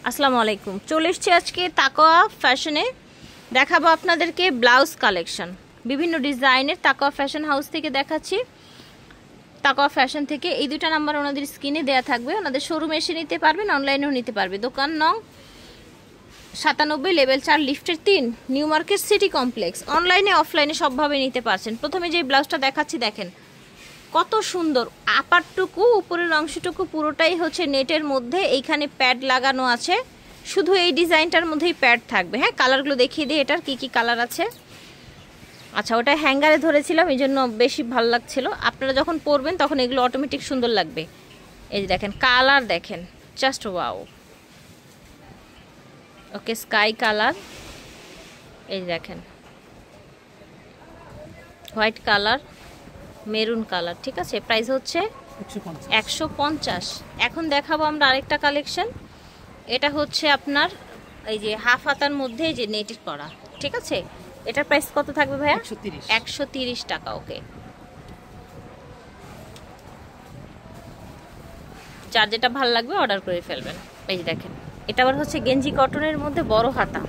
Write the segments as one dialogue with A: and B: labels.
A: আসসালামু আলাইকুম। চলে এসেছি আজকে তাকওয়া ফ্যাশনে, দেখাবো আপনাদেরকে ব্লাউজ কালেকশন। বিভিন্ন ডিজাইনের তাকওয়া ফ্যাশন হাউস থেকে দেখাচ্ছি। তাকওয়া ফ্যাশন থেকে এই দুটো নাম্বার ওনাদের স্ক্রিনে দেয়া থাকবে। ওনাদের শোরুমে এসে নিতে পারবেন, অনলাইনেও নিতে পারবে। দোকান নং 97, লেভেল 4, লিফটের 3, নিউ মার্কেট সিটি কমপ্লেক্স। অনলাইনে অফলাইনে সবভাবে নিতে পারছেন। প্রথমে যে ব্লাউজটা দেখাচ্ছি দেখেন কত সুন্দর। আপারটুকু উপরের অংশটুকু পুরোটাই হচ্ছে নেটের মধ্যে, এইখানে প্যাড লাগানো আছে। শুধু এই ডিজাইনটার মধ্যেই প্যাড থাকবে। হ্যাঁ, কালারগুলো দেখিয়ে দিই এটার কি কি কালার আছে। আচ্ছা, ওটা হ্যাঙ্গারে ধরেছিলাম, এই জন্য বেশি ভালো লাগছিল। আপনারা যখন পরবেন তখন এগুলো অটোমেটিক সুন্দর লাগবে। এই যে দেখেন কালার, দেখেন জাস্ট ওয়াও। ওকে, স্কাই কালার, এই যে দেখেন হোয়াইট কালার, মেরুন কালার। ঠিক আছে, প্রাইস হচ্ছে 150। এখন দেখাবো আমরা আরেকটা কালেকশন। এটা হচ্ছে আপনার এই যে হাফ হাতার মধ্যে যে নেটের করা। ঠিক আছে, এটার প্রাইস কত থাকবে ভাইয়া? 130 টাকা। ওকে, যার যেটা ভালো লাগবে অর্ডার করে ফেলবেন। এই যে দেখেন এটা আবার হচ্ছে গেঞ্জি কটনের মধ্যে বড় হাতা,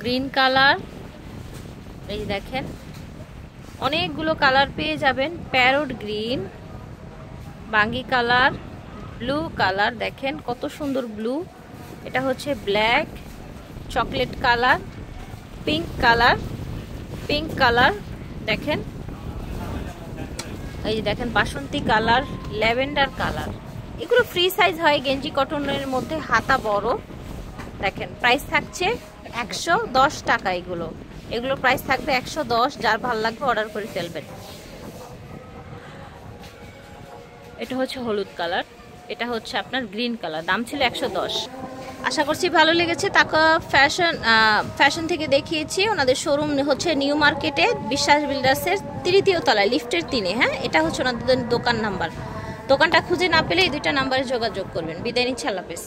A: গ্রিন কালার। এই যে দেখেন অনেকগুলো কালার পেয়ে যাবেন। প্যারট গ্রিন, বাঙ্গি কালার, ব্লু কালার, দেখেন কত সুন্দর ব্লু। এটা হচ্ছে black, chocolate colour, pink colour, pink colour, দেখেন এই যে দেখেন বাসন্তী কালার, ল্যাভেন্ডার কালার। এগুলো ফ্রি সাইজ হয় গেঞ্জি কটনের মধ্যে, হাতা বড়। দেখেন প্রাইস থাকছে 110 টাকা। এগুলো প্রাইস থাকবে 110। যার ভালো লাগবে অর্ডার করে ফেলবেন। এটা হচ্ছে হলুদ কালার, এটা হচ্ছে আপনার গ্রিন কালার। দাম ছিল 110। আশা করছি ভালো লেগেছে। তাকওয়া ফ্যাশন থেকে দেখিয়েছি। ওনাদের শোরুম হচ্ছে নিউ মার্কেটে, বিশ্বাস বিল্ডার্সের 3য় তলায়, লিফটের 3-এ। হ্যাঁ, এটা হচ্ছে ওনাদের দোকান নাম্বার। দোকানটা খুঁজে না পেলে এই দুইটা নাম্বারে যোগাযোগ করবেন। বিদায় নিচ্ছি, আল্লাহ হাফেজ।